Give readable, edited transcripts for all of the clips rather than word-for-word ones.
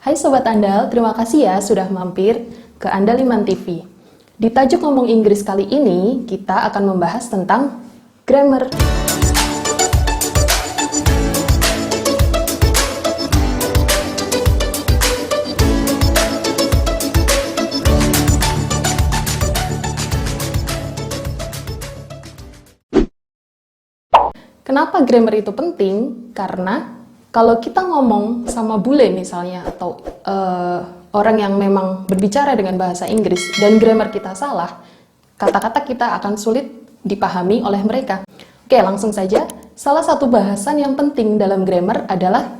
Hai Sobat Andal, terima kasih ya sudah mampir ke Andaliman TV. Di tajuk ngomong Inggris kali ini, kita akan membahas tentang grammar. Kenapa grammar itu penting? Karena kalau kita ngomong sama bule misalnya, atau orang yang memang berbicara dengan bahasa Inggris, dan grammar kita salah, kata-kata kita akan sulit dipahami oleh mereka. Oke, langsung saja. Salah satu bahasan yang penting dalam grammar adalah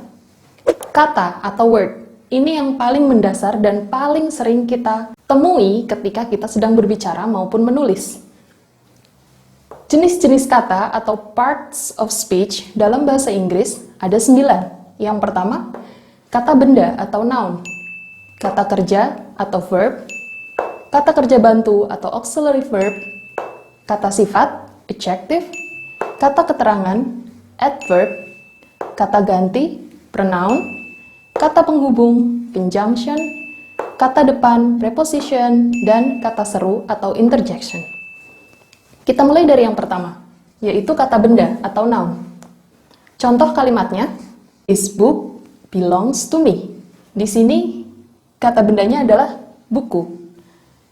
kata atau word. Ini yang paling mendasar dan paling sering kita temui ketika kita sedang berbicara maupun menulis. Jenis-jenis kata atau parts of speech dalam bahasa Inggris ada 9. Yang pertama, kata benda atau noun, kata kerja atau verb, kata kerja bantu atau auxiliary verb, kata sifat, adjective, kata keterangan, adverb, kata ganti, pronoun, kata penghubung, conjunction, kata depan, preposition, dan kata seru atau interjection. Kita mulai dari yang pertama, yaitu kata benda atau noun. Contoh kalimatnya, this book belongs to me. Di sini kata bendanya adalah buku.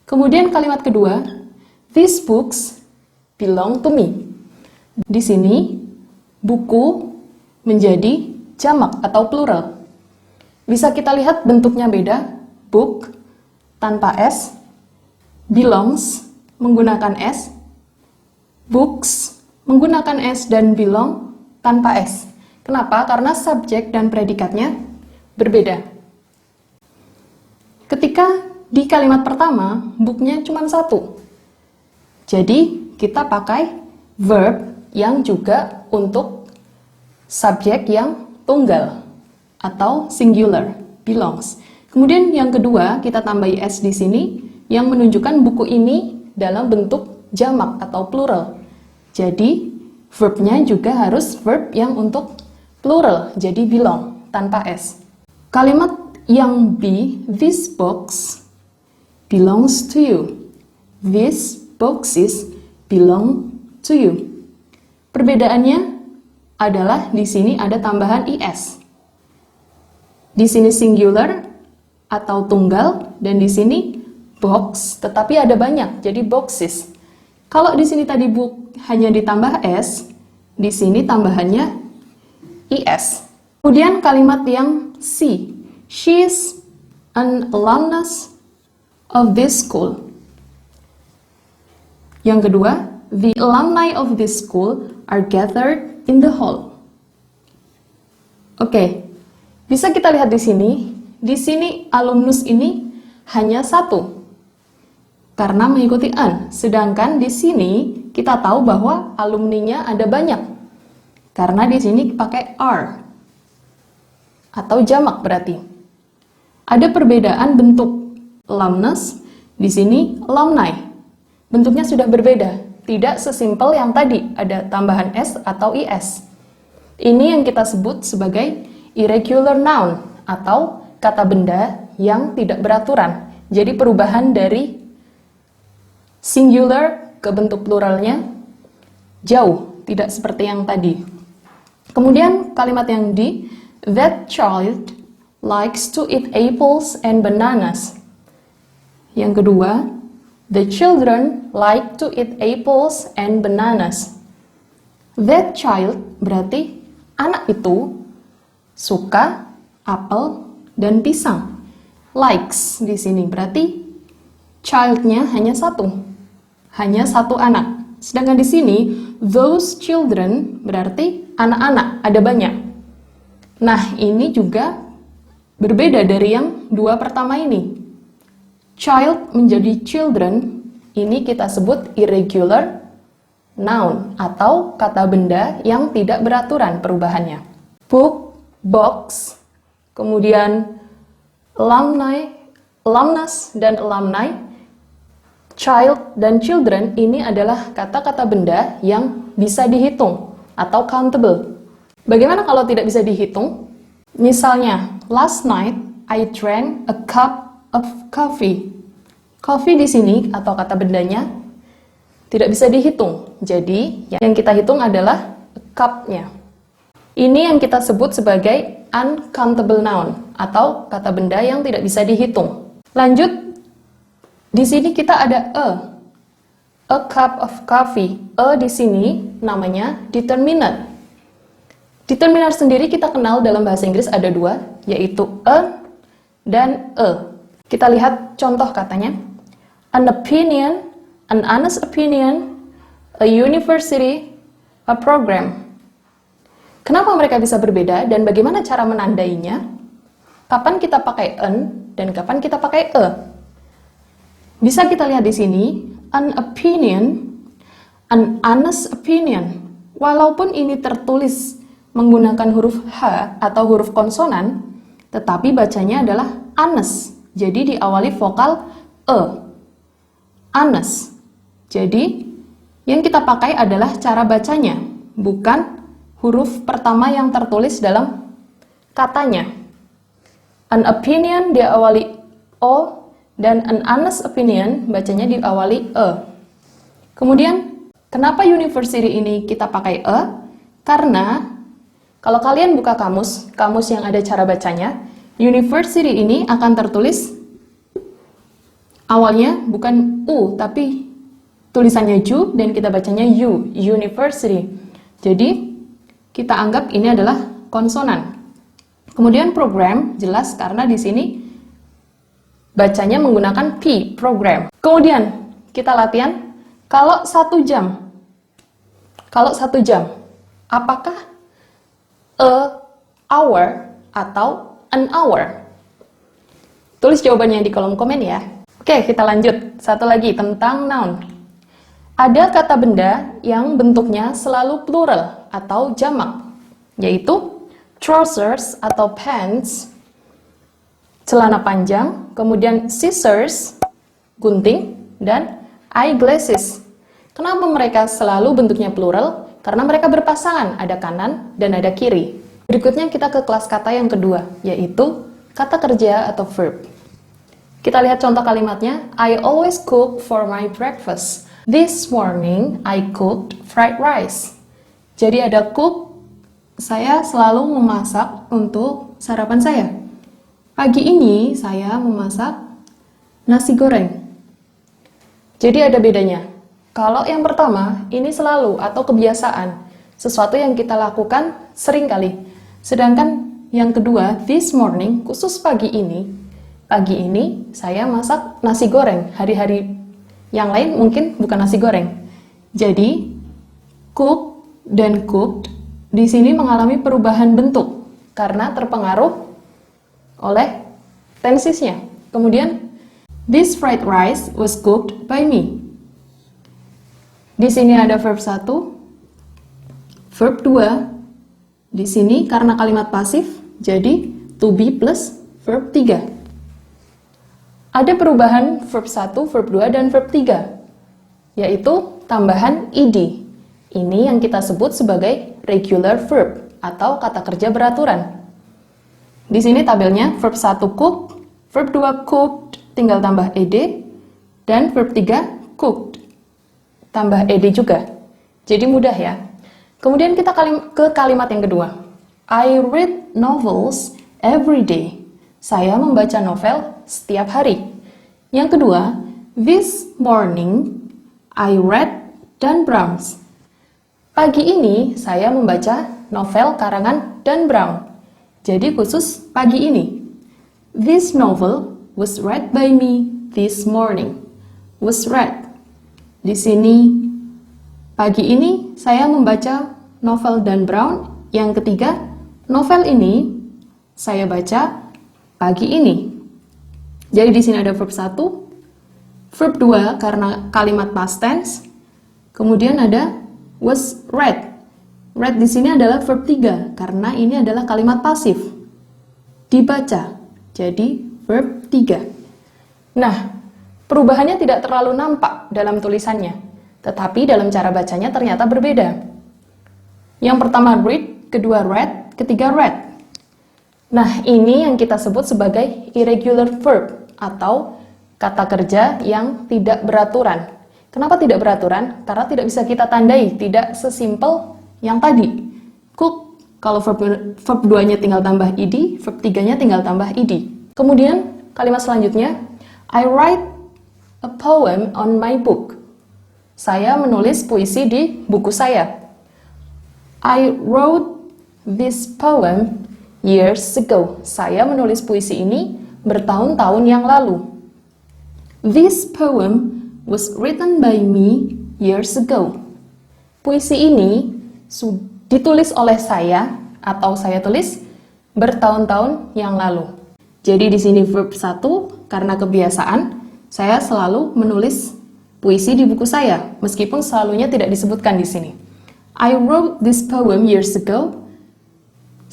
Kemudian kalimat kedua, these books belong to me. Di sini buku menjadi jamak atau plural. Bisa kita lihat bentuknya beda, book tanpa S, belongs menggunakan S, books menggunakan S, dan belong tanpa S. Kenapa? Karena subjek dan predikatnya berbeda. Ketika di kalimat pertama, booknya cuma satu. Jadi, kita pakai verb yang juga untuk subjek yang tunggal atau singular, belongs. Kemudian yang kedua, kita tambahi S di sini yang menunjukkan buku ini dalam bentuk jamak atau plural. Jadi, verbnya juga harus verb yang untuk plural, jadi belong, tanpa S. Kalimat yang B, this box belongs to you. These boxes belong to you. Perbedaannya adalah di sini ada tambahan IS. Di sini singular atau tunggal, dan di sini box, tetapi ada banyak, jadi boxes. Kalau di sini tadi book hanya ditambah S, di sini tambahannya IS. Kemudian kalimat yang C, she is an alumnus of this school. Yang kedua, the alumni of this school are gathered in the hall. Oke, bisa kita lihat di sini. Di sini alumnus ini hanya satu, karena mengikuti an. Sedangkan di sini kita tahu bahwa alumninya ada banyak, karena di sini pakai are atau jamak berarti. Ada perbedaan bentuk alumnus, di sini alumni. Bentuknya sudah berbeda, tidak sesimpel yang tadi ada tambahan s atau is. Ini yang kita sebut sebagai irregular noun atau kata benda yang tidak beraturan. Jadi perubahan dari singular ke bentuk pluralnya jauh, tidak seperti yang tadi. Kemudian kalimat yang D, that child likes to eat apples and bananas. Yang kedua, the children like to eat apples and bananas. That child berarti anak itu suka apel dan pisang. Likes di sini berarti childnya hanya satu anak. Sedangkan di sini those children berarti anak-anak, ada banyak. Nah, ini juga berbeda dari yang dua pertama ini. Child menjadi children, ini kita sebut irregular noun atau kata benda yang tidak beraturan perubahannya. Book, box, kemudian alumni, alumnus, dan alumni. Child dan children ini adalah kata-kata benda yang bisa dihitung atau countable. Bagaimana kalau tidak bisa dihitung? Misalnya, last night I drank a cup of coffee. Coffee di sini atau kata bendanya tidak bisa dihitung. Jadi yang kita hitung adalah cup-nya. Ini yang kita sebut sebagai uncountable noun atau kata benda yang tidak bisa dihitung. Lanjut, di sini kita ada a cup of coffee. A di sini namanya determiner. Determiner sendiri kita kenal dalam bahasa Inggris ada dua, yaitu a dan a. Kita lihat contoh katanya. An opinion, an honest opinion, a university, a program. Kenapa mereka bisa berbeda dan bagaimana cara menandainya? Kapan kita pakai an dan kapan kita pakai a? Bisa kita lihat di sini, an opinion, an honest opinion. Walaupun ini tertulis menggunakan huruf H atau huruf konsonan, tetapi bacanya adalah honest. Jadi diawali vokal e. Honest. Jadi yang kita pakai adalah cara bacanya, bukan huruf pertama yang tertulis dalam katanya. An opinion diawali O, dan an honest opinion bacanya diawali E. Kemudian, kenapa university ini kita pakai E? Karena kalau kalian buka kamus yang ada cara bacanya, university ini akan tertulis awalnya bukan U, tapi tulisannya Ju dan kita bacanya U, university. Jadi, kita anggap ini adalah konsonan. Kemudian program, jelas karena di sini bacanya menggunakan P, program. Kemudian, kita latihan, kalau 1 jam, apakah a hour atau an hour? Tulis jawabannya di kolom komen ya. Oke, kita lanjut. Satu lagi tentang noun. Ada kata benda yang bentuknya selalu plural atau jamak, yaitu trousers atau pants, celana panjang, kemudian scissors, gunting, dan eyeglasses. Kenapa mereka selalu bentuknya plural? Karena mereka berpasangan, ada kanan dan ada kiri. Berikutnya kita ke kelas kata yang kedua, yaitu kata kerja atau verb. Kita lihat contoh kalimatnya. I always cook for my breakfast. This morning I cooked fried rice. Jadi ada cook, saya selalu memasak untuk sarapan saya. Pagi ini saya memasak nasi goreng. Jadi ada bedanya. Kalau yang pertama, ini selalu atau kebiasaan, sesuatu yang kita lakukan sering kali. Sedangkan yang kedua, this morning, khusus pagi ini saya masak nasi goreng. Hari-hari yang lain mungkin bukan nasi goreng. Jadi, cook dan cooked di sini mengalami perubahan bentuk karena terpengaruh oleh tensisnya. Kemudian, this fried rice was cooked by me. Di sini ada verb 1, verb 2. Di sini karena kalimat pasif, jadi to be plus verb 3. Ada perubahan verb 1, verb 2, dan verb 3, yaitu tambahan ed. Ini yang kita sebut sebagai regular verb atau kata kerja beraturan. Di sini tabelnya verb 1 cook, verb 2 cooked, tinggal tambah ed, dan verb 3 cooked, tambah ed juga. Jadi mudah ya. Kemudian kita ke kalimat yang kedua. I read novels every day. Saya membaca novel setiap hari. Yang kedua, this morning I read Dan Browns. Pagi ini saya membaca novel karangan Dan Brown. Jadi khusus pagi ini. This novel was read by me this morning. Was read. Di sini pagi ini saya membaca novel Dan Brown. Yang ketiga, novel ini saya baca pagi ini. Jadi di sini ada verb 1, verb 2 karena kalimat past tense. Kemudian ada was read. Read di sini adalah verb 3 karena ini adalah kalimat pasif. Dibaca. Jadi verb 3. Nah, perubahannya tidak terlalu nampak dalam tulisannya, tetapi dalam cara bacanya ternyata berbeda. Yang pertama read, kedua read, ketiga read. Nah, ini yang kita sebut sebagai irregular verb atau kata kerja yang tidak beraturan. Kenapa tidak beraturan? Karena tidak bisa kita tandai, tidak sesimpel yang tadi. Cook, kalau verb 2-nya tinggal tambah ed, verb 3-nya tinggal tambah ed. Kemudian, kalimat selanjutnya, I write a poem on my book. Saya menulis puisi di buku saya. I wrote this poem years ago. Saya menulis puisi ini bertahun-tahun yang lalu. This poem was written by me years ago. Puisi ini ditulis oleh saya atau saya tulis bertahun-tahun yang lalu. Jadi di sini verb 1 karena kebiasaan saya selalu menulis puisi di buku saya meskipun selalunya tidak disebutkan di sini. I wrote this poem years ago.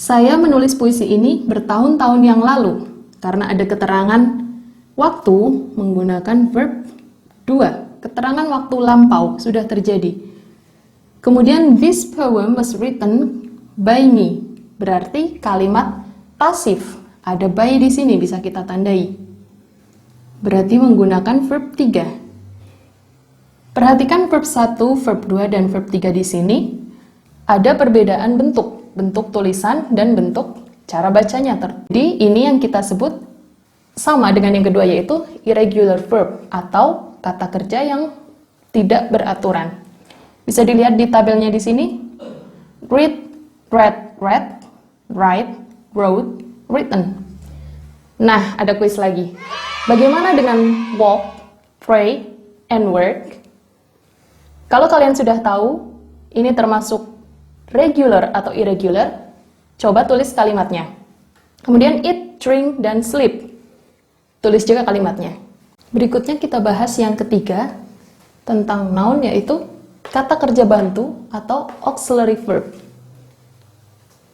Saya menulis puisi ini bertahun-tahun yang lalu, karena ada keterangan waktu menggunakan verb 2. Keterangan waktu lampau sudah terjadi. Kemudian, this poem was written by me. Berarti kalimat pasif. Ada by di sini, bisa kita tandai. Berarti menggunakan verb 3. Perhatikan verb 1, verb 2, dan verb 3 di sini. Ada perbedaan bentuk. Bentuk tulisan dan bentuk cara bacanya. Jadi ini yang kita sebut sama dengan yang kedua, yaitu irregular verb atau kata kerja yang tidak beraturan. Bisa dilihat di tabelnya di sini. Read, read, read, write, wrote, written. Nah, ada kuis lagi. Bagaimana dengan walk, pray, and work? Kalau kalian sudah tahu, ini termasuk regular atau irregular, coba tulis kalimatnya. Kemudian eat, drink, dan sleep. Tulis juga kalimatnya. Berikutnya kita bahas yang ketiga tentang noun, yaitu kata kerja bantu atau auxiliary verb.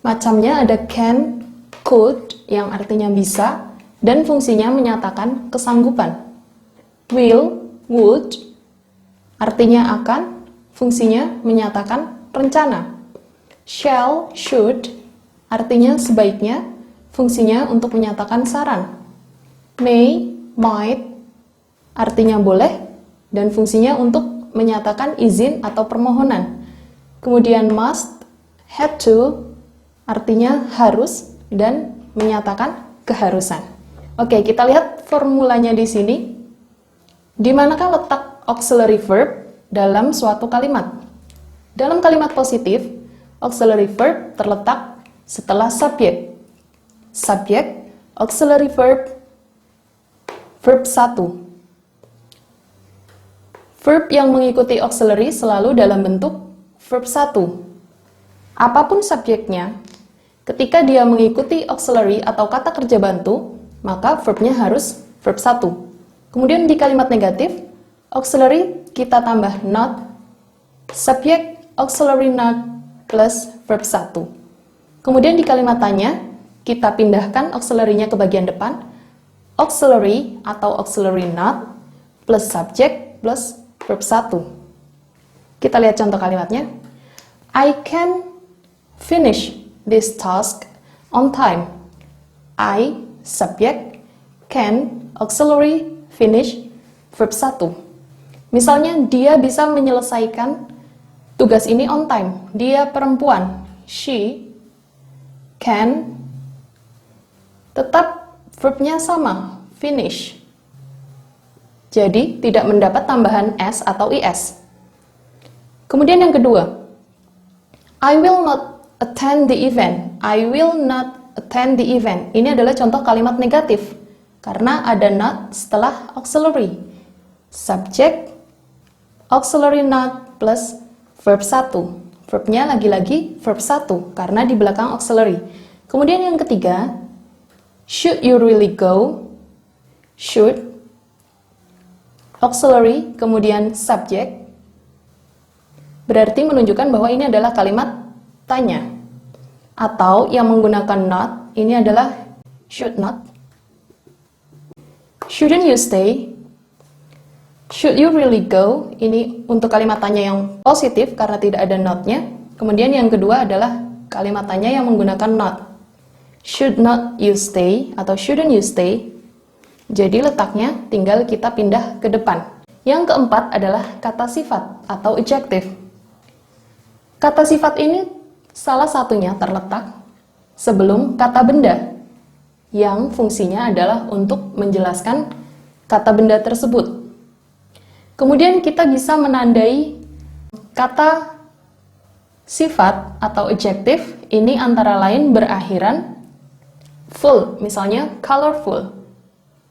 Macamnya ada can, could yang artinya bisa dan fungsinya menyatakan kesanggupan. Will, would artinya akan, fungsinya menyatakan rencana. Shall, should, artinya sebaiknya, fungsinya untuk menyatakan saran. May, might, artinya boleh, dan fungsinya untuk menyatakan izin atau permohonan. Kemudian must, had to, artinya harus, dan menyatakan keharusan. Oke, kita lihat formulanya di sini. Di manakah letak auxiliary verb dalam suatu kalimat? Dalam kalimat positif, auxiliary verb terletak setelah subjek. Subjek, auxiliary verb, verb 1. Verb yang mengikuti auxiliary selalu dalam bentuk verb 1. Apapun subjeknya, ketika dia mengikuti auxiliary atau kata kerja bantu, maka verbnya harus verb 1. Kemudian di kalimat negatif, auxiliary kita tambah not, subjek auxiliary not, plus verb 1. Kemudian di kalimat tanya, kita pindahkan auxiliary-nya ke bagian depan. Auxiliary atau auxiliary not plus subject plus verb 1. Kita lihat contoh kalimatnya. I can finish this task on time. I, subject, can, auxiliary, finish, verb 1. Misalnya, dia bisa menyelesaikan tugas ini on time. Dia perempuan. She can. Tetap verbnya sama. Finish. Jadi, tidak mendapat tambahan s atau is. Kemudian yang kedua. I will not attend the event. I will not attend the event. Ini adalah contoh kalimat negatif. Karena ada not setelah auxiliary. Subject, auxiliary not plus verb 1. Verbnya lagi-lagi verb 1 karena di belakang auxiliary. Kemudian yang ketiga, should you really go? Should, auxiliary, kemudian subject. Berarti menunjukkan bahwa ini adalah kalimat tanya. Atau yang menggunakan not, ini adalah should not. Shouldn't you stay? Should you really go? Ini untuk kalimat tanya yang positif karena tidak ada not-nya. Kemudian yang kedua adalah kalimat tanya yang menggunakan not. should not you stay atau shouldn't you stay. Jadi letaknya tinggal kita pindah ke depan. Yang keempat adalah kata sifat atau adjective. Kata sifat ini salah satunya terletak sebelum kata benda, yang fungsinya adalah untuk menjelaskan kata benda tersebut. Kemudian kita bisa menandai kata sifat atau adjective ini antara lain berakhiran full, misalnya colorful,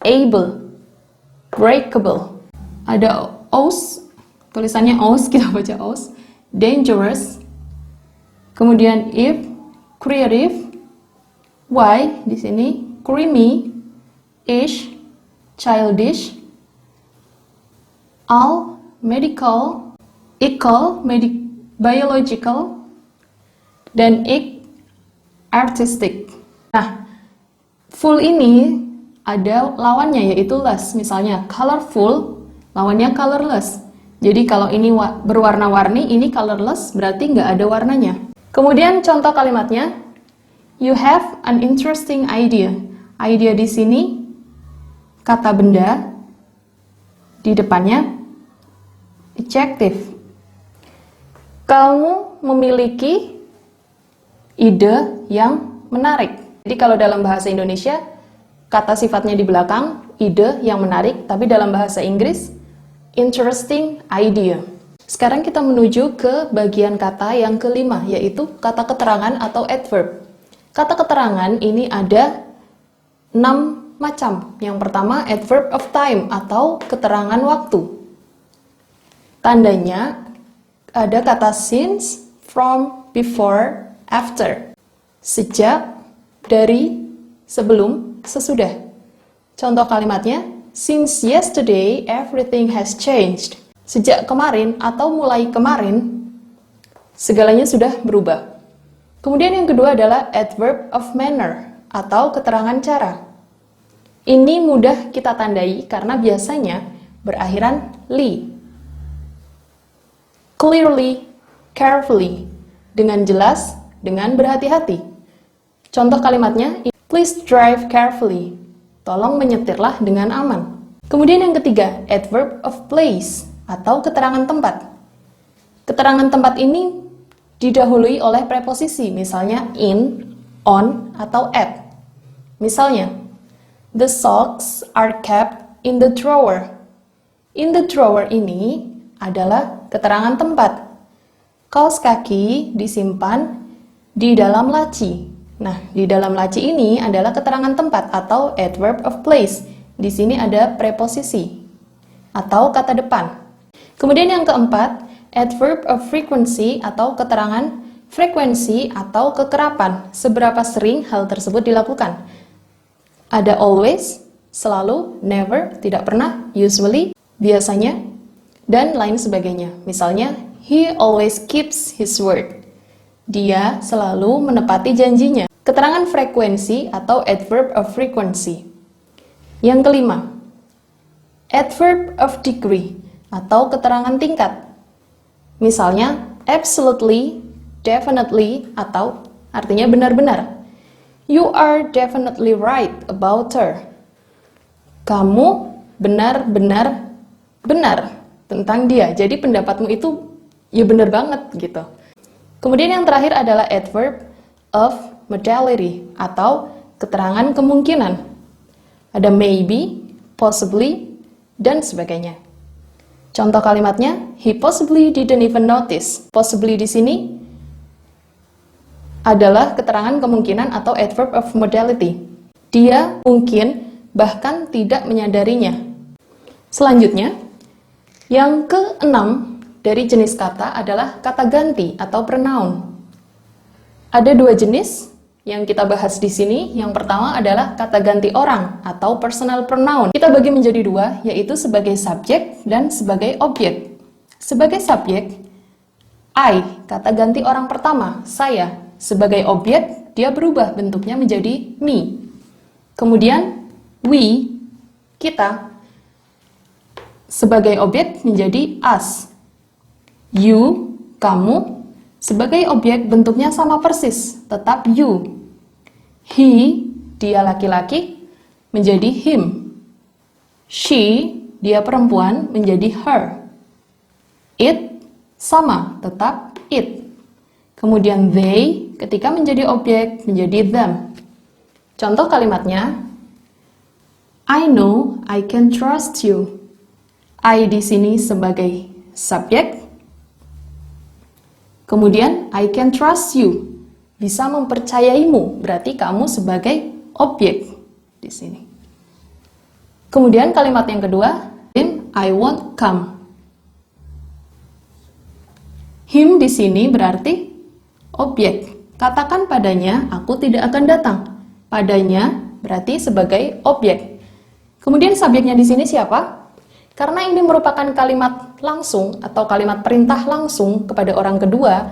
able, breakable. Ada os, tulisannya os, kita baca os, dangerous, kemudian if, creative, why di sini, creamy, ish, childish, all, medical, equal, biological, dan artistic. Nah, full ini ada lawannya yaitu less. Misalnya colorful, lawannya colorless. Jadi kalau ini berwarna-warni, ini colorless, berarti nggak ada warnanya. Kemudian contoh kalimatnya, you have an interesting idea. Idea di sini kata benda, di depannya adjective. Kamu memiliki ide yang menarik. Jadi kalau dalam bahasa Indonesia, kata sifatnya di belakang, ide yang menarik, tapi dalam bahasa Inggris, interesting idea. Sekarang kita menuju ke bagian kata yang kelima, yaitu kata keterangan atau adverb. Kata keterangan ini ada 6 macam. Yang pertama, adverb of time atau keterangan waktu. Tandanya ada kata since, from, before, after. Sejak, dari, sebelum, sesudah. Contoh kalimatnya, since yesterday everything has changed. Sejak kemarin atau mulai kemarin, segalanya sudah berubah. Kemudian yang kedua adalah adverb of manner atau keterangan cara. Ini mudah kita tandai karena biasanya berakhiran li. Clearly, carefully, dengan jelas, dengan berhati-hati. Contoh kalimatnya, please drive carefully. Tolong menyetirlah dengan aman. Kemudian yang ketiga, adverb of place atau keterangan tempat. Keterangan tempat ini didahului oleh preposisi, misalnya in, on, atau at. Misalnya, the socks are kept in the drawer. In the drawer ini adalah keterangan tempat. Kaos kaki disimpan di dalam laci. Nah, di dalam laci ini adalah keterangan tempat atau adverb of place. Di sini ada preposisi atau kata depan. Kemudian yang keempat, adverb of frequency atau keterangan frekuensi atau kekerapan. Seberapa sering hal tersebut dilakukan. Ada always, selalu, never, tidak pernah, usually, biasanya, dan lain sebagainya. Misalnya, he always keeps his word. Dia selalu menepati janjinya. Keterangan frekuensi atau adverb of frequency. Yang kelima, adverb of degree atau keterangan tingkat. Misalnya, absolutely, definitely, atau artinya benar-benar. You are definitely right about her. Kamu benar-benar benar tentang dia. Jadi pendapatmu itu ya benar banget gitu. Kemudian yang terakhir adalah adverb of modality atau keterangan kemungkinan. Ada maybe, possibly, dan sebagainya. Contoh kalimatnya, he possibly didn't even notice. Possibly di sini adalah keterangan kemungkinan atau adverb of modality. Dia mungkin bahkan tidak menyadarinya. Selanjutnya, yang keenam dari jenis kata adalah kata ganti atau pronoun. Ada 2 jenis yang kita bahas di sini. Yang pertama adalah kata ganti orang atau personal pronoun. Kita bagi menjadi 2, yaitu sebagai subjek dan sebagai objek. Sebagai subjek, I, kata ganti orang pertama, saya. Sebagai objek, dia berubah bentuknya menjadi me. Kemudian, we, kita. Sebagai objek menjadi us. You, kamu, sebagai objek bentuknya sama persis, tetap you. He, dia laki-laki, menjadi him. She, dia perempuan, menjadi her. It, sama, tetap it. Kemudian they, ketika menjadi objek, menjadi them. Contoh kalimatnya, I know I can trust you. I di sini sebagai subjek. Kemudian I can trust you. Bisa mempercayaimu, berarti kamu sebagai objek di sini. Kemudian kalimat yang kedua, I won't come. Him di sini berarti objek. Katakan padanya, aku tidak akan datang. Padanya berarti sebagai objek. Kemudian subjeknya di sini siapa? Karena ini merupakan kalimat langsung atau kalimat perintah langsung kepada orang kedua,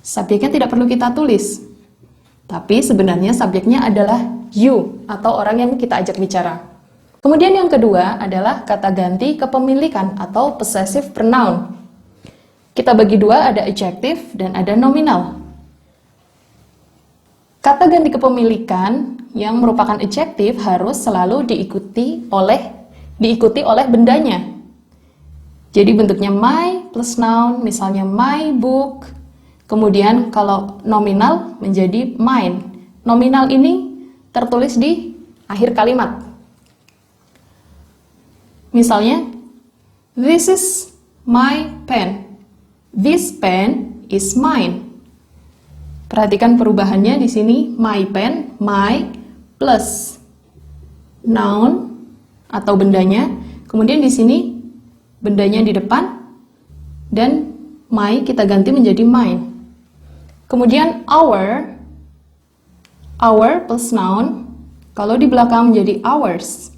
subjeknya tidak perlu kita tulis. Tapi sebenarnya subjeknya adalah you atau orang yang kita ajak bicara. Kemudian yang kedua adalah kata ganti kepemilikan atau possessive pronoun. Kita bagi dua, ada adjective dan ada nominal. Kata ganti kepemilikan yang merupakan adjective harus selalu diikuti oleh bendanya. Jadi bentuknya my plus noun, misalnya my book. Kemudian kalau nominal menjadi mine. Nominal ini tertulis di akhir kalimat. Misalnya, this is my pen. This pen is mine. Perhatikan perubahannya di sini, my pen, my plus noun atau bendanya. Kemudian di sini bendanya di depan dan my kita ganti menjadi mine. Kemudian our plus noun kalau di belakang menjadi ours.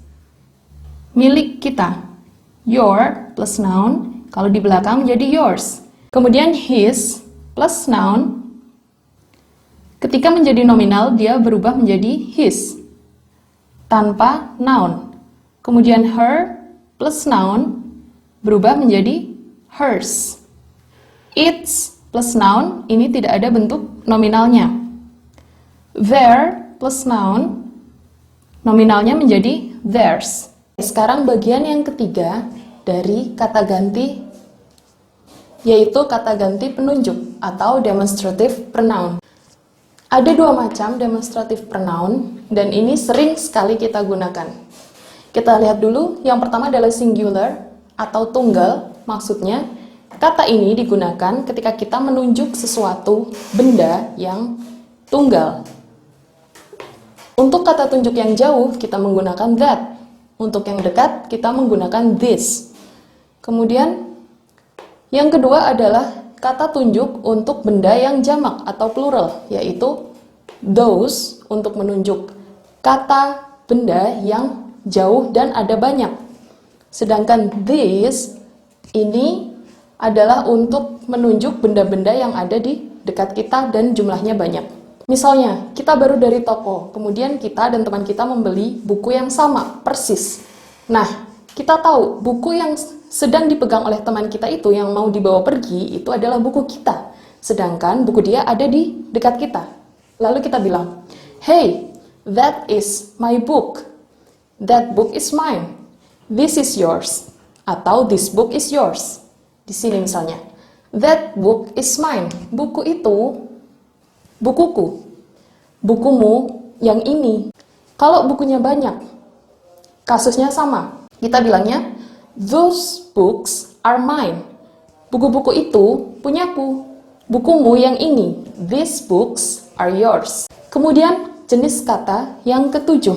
Milik kita. Your plus noun kalau di belakang menjadi yours. Kemudian his plus noun ketika menjadi nominal dia berubah menjadi his tanpa noun. Kemudian her plus noun berubah menjadi hers. Its plus noun ini tidak ada bentuk nominalnya. Their plus noun nominalnya menjadi theirs. Sekarang bagian yang ketiga dari kata ganti, yaitu kata ganti penunjuk atau demonstrative pronoun. Ada dua macam demonstrative pronoun dan ini sering sekali kita gunakan. Kita lihat dulu, yang pertama adalah singular atau tunggal. Maksudnya, kata ini digunakan ketika kita menunjuk sesuatu benda yang tunggal. Untuk kata tunjuk yang jauh, kita menggunakan that. Untuk yang dekat, kita menggunakan this. Kemudian, yang kedua adalah kata tunjuk untuk benda yang jamak atau plural, yaitu those untuk menunjuk kata benda yang jauh dan ada banyak. Sedangkan this ini adalah untuk menunjuk benda-benda yang ada di dekat kita dan jumlahnya banyak. Misalnya, kita baru dari toko, kemudian kita dan teman kita membeli buku yang sama, persis. Nah, kita tahu buku yang sedang dipegang oleh teman kita itu yang mau dibawa pergi, itu adalah buku kita. Sedangkan buku dia ada di dekat kita. Lalu kita bilang, hey, that is my book. That book is mine. This is yours. Atau this book is yours. Di sini misalnya, that book is mine. Buku itu bukuku. Bukumu yang ini. Kalau bukunya banyak, kasusnya sama. Kita bilangnya, those books are mine. Buku-buku itu punyaku. Bukumu yang ini. These books are yours. Kemudian jenis kata yang ketujuh,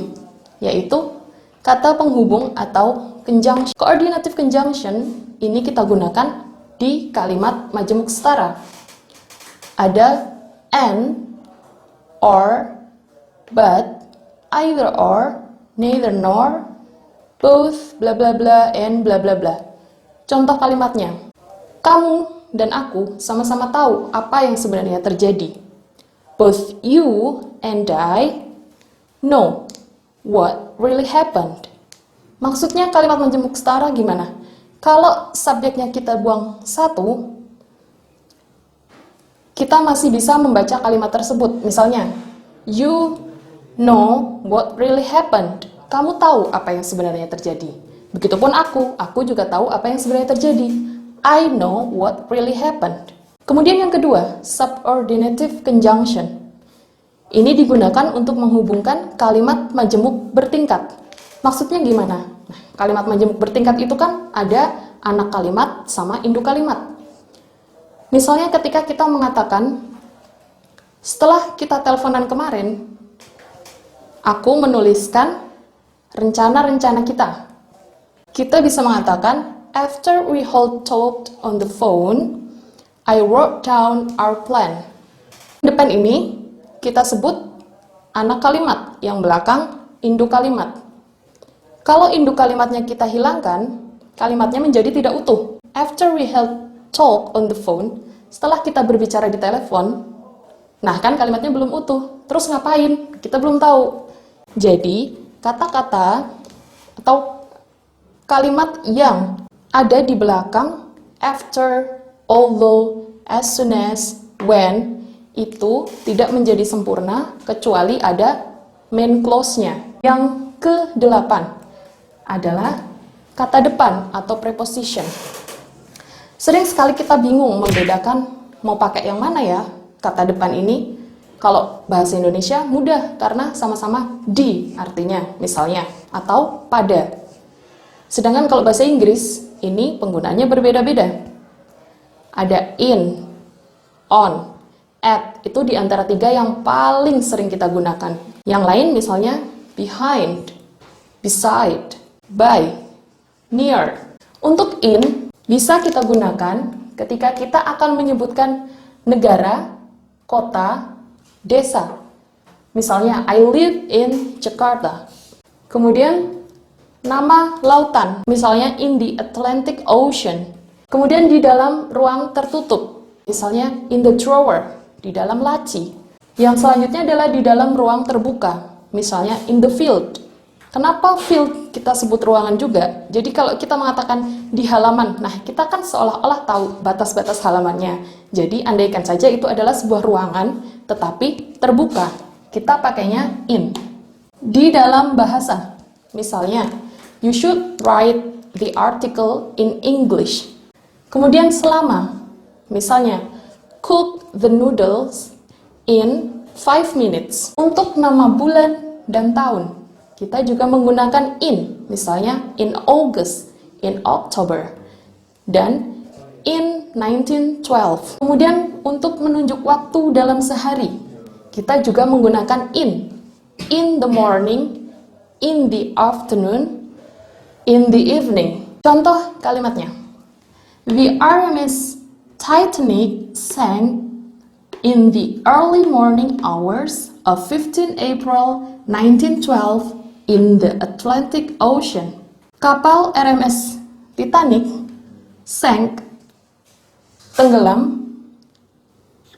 yaitu kata penghubung atau conjunction. Coordinative conjunction ini kita gunakan di kalimat majemuk setara. Ada and, or, but, either or, neither nor, both, bla bla bla, and bla bla bla. Contoh kalimatnya, kamu dan aku sama-sama tahu apa yang sebenarnya terjadi. Both you and I know what really happened. Maksudnya kalimat majemuk setara gimana? Kalau subjeknya kita buang satu, kita masih bisa membaca kalimat tersebut. Misalnya, you know what really happened. Kamu tahu apa yang sebenarnya terjadi. Begitupun aku juga tahu apa yang sebenarnya terjadi. I know what really happened. Kemudian yang kedua, subordinative conjunction. Ini digunakan untuk menghubungkan kalimat majemuk bertingkat. Maksudnya gimana? Nah, kalimat majemuk bertingkat itu kan ada anak kalimat sama induk kalimat. Misalnya ketika kita mengatakan, setelah kita teleponan kemarin, aku menuliskan rencana-rencana kita. Kita bisa mengatakan, after we hold talked on the phone, I wrote down our plan. Depan ini kita sebut anak kalimat, yang belakang induk kalimat. Kalau induk kalimatnya kita hilangkan, kalimatnya menjadi tidak utuh. After we held talk on the phone, setelah kita berbicara di telepon, nah kan kalimatnya belum utuh. Terus ngapain? Kita belum tahu. Jadi, kata-kata atau kalimat yang ada di belakang after, although, as soon as, when, itu tidak menjadi sempurna kecuali ada main clause-nya. Yang ke-8 adalah kata depan atau preposition. Sering sekali kita bingung membedakan mau pakai yang mana ya kata depan ini. Kalau bahasa Indonesia mudah karena sama-sama di artinya misalnya atau pada. Sedangkan kalau bahasa Inggris ini penggunaannya berbeda-beda. Ada in, on, at, itu di antara 3 yang paling sering kita gunakan. Yang lain misalnya behind, beside, by, near. Untuk in bisa kita gunakan ketika kita akan menyebutkan negara, kota, desa. Misalnya I live in Jakarta. Kemudian nama lautan, misalnya in the Atlantic Ocean. Kemudian di dalam ruang tertutup, misalnya in the drawer, di dalam laci. Yang selanjutnya adalah di dalam ruang terbuka, misalnya in the field. Kenapa field kita sebut ruangan juga? Jadi kalau kita mengatakan di halaman, nah kita kan seolah-olah tahu batas-batas halamannya. Jadi andaikan saja itu adalah sebuah ruangan, tetapi terbuka, kita pakainya in. Di dalam bahasa, misalnya, you should write the article in English. Kemudian selama, misalnya, cook the noodles in 5 minutes. Untuk nama bulan dan tahun, kita juga menggunakan in, misalnya in August, in October, dan in 1912. Kemudian untuk menunjuk waktu dalam sehari, kita juga menggunakan in the morning, in the afternoon, in the evening. Contoh kalimatnya, the RMS Titanic sank in the early morning hours of 15 April 1912 in the Atlantic Ocean. Kapal RMS Titanic sank, tenggelam,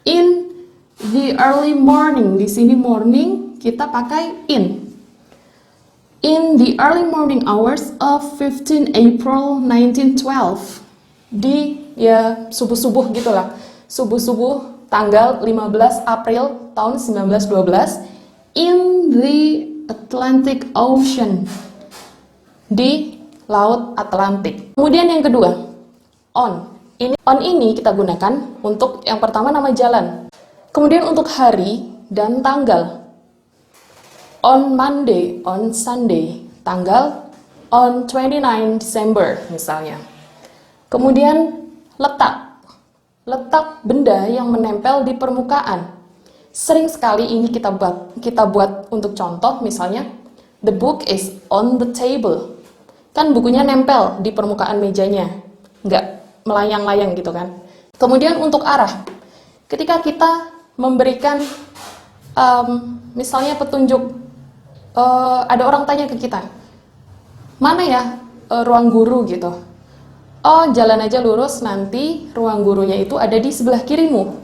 in the early morning. Di sini morning kita pakai in. In the early morning hours of 15 April 1912. Di ya subuh-subuh gitulah. Subuh-subuh tanggal 15 April tahun 1912 in the Atlantic Ocean, di Laut Atlantik. Kemudian yang kedua, on. On ini kita gunakan untuk yang pertama nama jalan. Kemudian untuk hari dan tanggal. On Monday, on Sunday. Tanggal on 29 December misalnya. Kemudian letak. Letak benda yang menempel di permukaan. Sering sekali ini kita buat untuk contoh, misalnya the book is on the table. Kan bukunya nempel di permukaan mejanya, nggak melayang-layang gitu kan. Kemudian untuk arah, ketika kita memberikan misalnya petunjuk, ada orang tanya ke kita, mana ya ruang guru gitu. Oh, jalan aja lurus, nanti ruang gurunya itu ada di sebelah kirimu.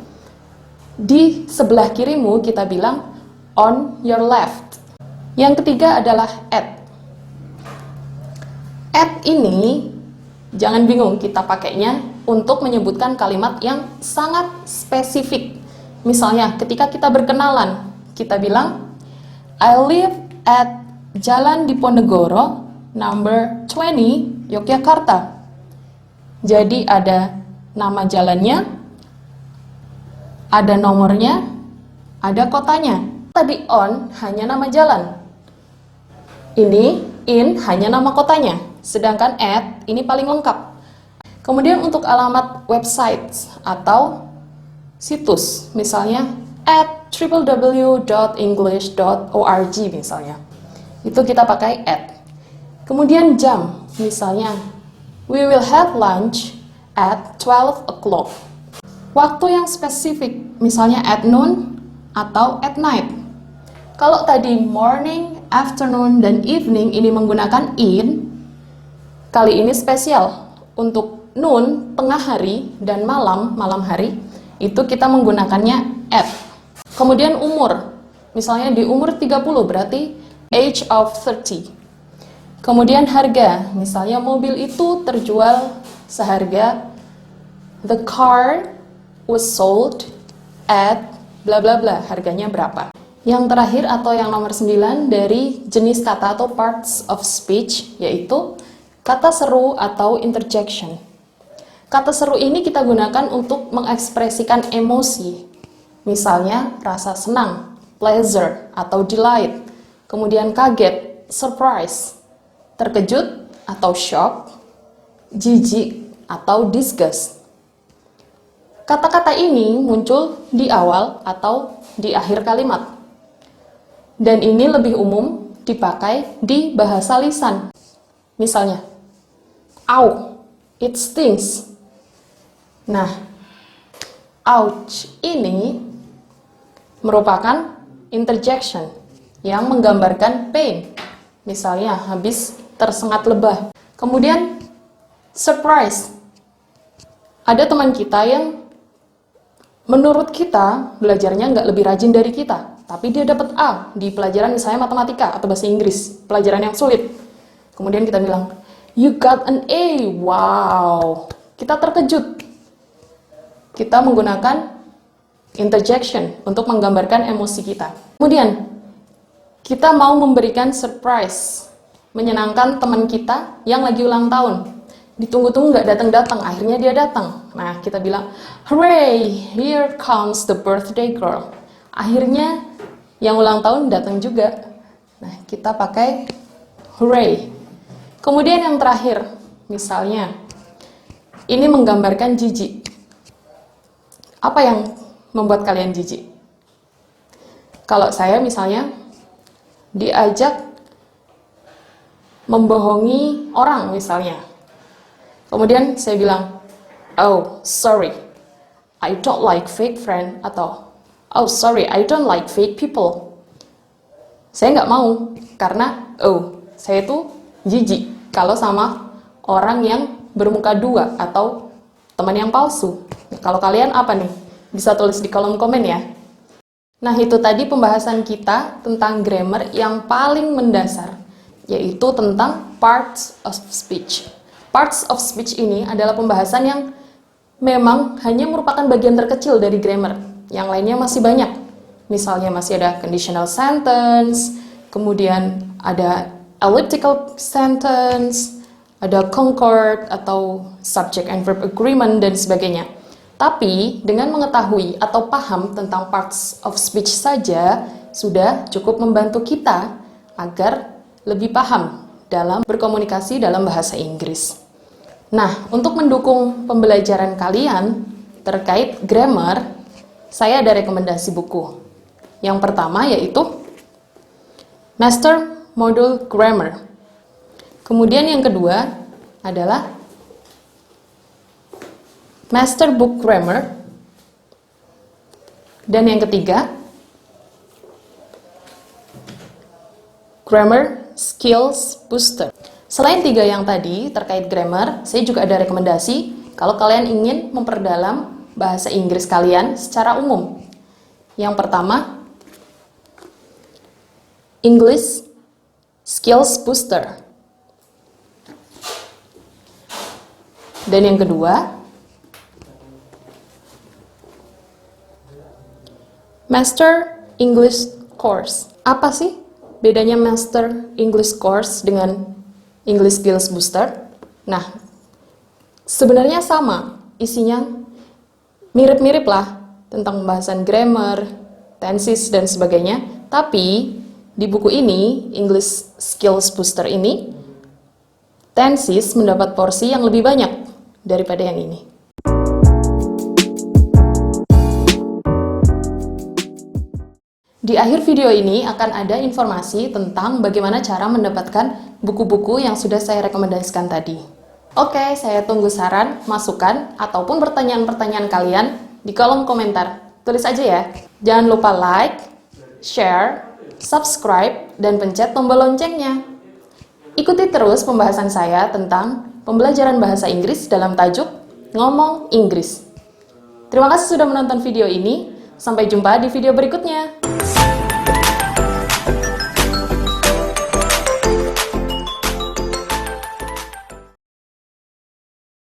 Di sebelah kirimu kita bilang on your left. Yang ketiga adalah at. At ini jangan bingung, kita pakainya untuk menyebutkan kalimat yang sangat spesifik. Misalnya ketika kita berkenalan, kita bilang I live at Jalan Diponegoro, number 20, Yogyakarta. Jadi ada nama jalannya, ada nomornya, ada kotanya. Tadi on hanya nama jalan. Ini in hanya nama kotanya. Sedangkan at ini paling lengkap. Kemudian untuk alamat website atau situs, misalnya at www.english.org misalnya. Itu kita pakai at. Kemudian jam, misalnya we will have lunch at 12 o'clock. Waktu yang spesifik, misalnya at noon atau at night. Kalau tadi morning, afternoon, dan evening ini menggunakan in, kali ini spesial. Untuk noon, tengah hari, dan malam, malam hari, itu kita menggunakannya at. Kemudian umur, misalnya di umur 30 berarti age of 30. Kemudian harga, misalnya mobil itu terjual seharga, the car was sold at bla bla bla, harganya berapa. Yang terakhir atau yang nomor 9 dari jenis kata atau parts of speech, yaitu kata seru atau interjection. Kata seru ini kita gunakan untuk mengekspresikan emosi. Misalnya rasa senang, pleasure atau delight. Kemudian kaget, surprise. Terkejut atau shock. Jijik atau disgust. Kata-kata ini muncul di awal atau di akhir kalimat. Dan ini lebih umum dipakai di bahasa lisan. Misalnya, ow, it stings. Nah, ouch ini merupakan interjection yang menggambarkan pain. Misalnya, habis tersengat lebah. Kemudian, surprise. Ada teman kita yang menurut kita belajarnya nggak lebih rajin dari kita, tapi dia dapat A di pelajaran misalnya matematika atau bahasa Inggris, pelajaran yang sulit. Kemudian kita bilang, you got an A, wow. Kita terkejut. Kita menggunakan interjection untuk menggambarkan emosi kita. Kemudian, kita mau memberikan surprise, menyenangkan teman kita yang lagi ulang tahun. Ditunggu-tunggu nggak datang-datang, akhirnya dia datang. Nah, kita bilang, hooray, here comes the birthday girl. Akhirnya yang ulang tahun datang juga. Nah, kita pakai hooray. Kemudian yang terakhir, misalnya, ini menggambarkan jijik. Apa yang membuat kalian jijik? Kalau saya misalnya diajak membohongi orang misalnya. Kemudian saya bilang, oh, sorry, I don't like fake friend, atau oh, sorry, I don't like fake people. Saya nggak mau, karena saya itu jijik kalau sama orang yang bermuka dua atau teman yang palsu. Kalau kalian apa nih? Bisa tulis di kolom komen ya. Nah, itu tadi pembahasan kita tentang grammar yang paling mendasar, yaitu tentang parts of speech. Parts of speech ini adalah pembahasan yang memang hanya merupakan bagian terkecil dari grammar. Yang lainnya masih banyak. Misalnya masih ada conditional sentence, kemudian ada elliptical sentence, ada concord atau subject and verb agreement, dan sebagainya. Tapi dengan mengetahui atau paham tentang parts of speech saja sudah cukup membantu kita agar lebih paham dalam berkomunikasi dalam bahasa Inggris. Nah, untuk mendukung pembelajaran kalian terkait grammar, saya ada rekomendasi buku. Yang pertama yaitu Master Module Grammar. Kemudian yang kedua adalah Master Book Grammar. Dan yang ketiga, Grammar Skills Booster. Selain tiga yang tadi terkait grammar, saya juga ada rekomendasi kalau kalian ingin memperdalam bahasa Inggris kalian secara umum. Yang pertama, English Skills Booster. Dan yang kedua, Master English Course. Apa sih bedanya Master English Course dengan English Skills Booster? Nah, sebenarnya sama, isinya mirip-mirip lah tentang pembahasan grammar, tenses, dan sebagainya. Tapi di buku ini, English Skills Booster ini, tenses mendapat porsi yang lebih banyak daripada yang ini. Di akhir video ini akan ada informasi tentang bagaimana cara mendapatkan buku-buku yang sudah saya rekomendasikan tadi. Oke, saya tunggu saran, masukan, ataupun pertanyaan-pertanyaan kalian di kolom komentar. Tulis aja ya. Jangan lupa like, share, subscribe, dan pencet tombol loncengnya. Ikuti terus pembahasan saya tentang pembelajaran bahasa Inggris dalam tajuk Ngomong Inggris. Terima kasih sudah menonton video ini. Sampai jumpa di video berikutnya.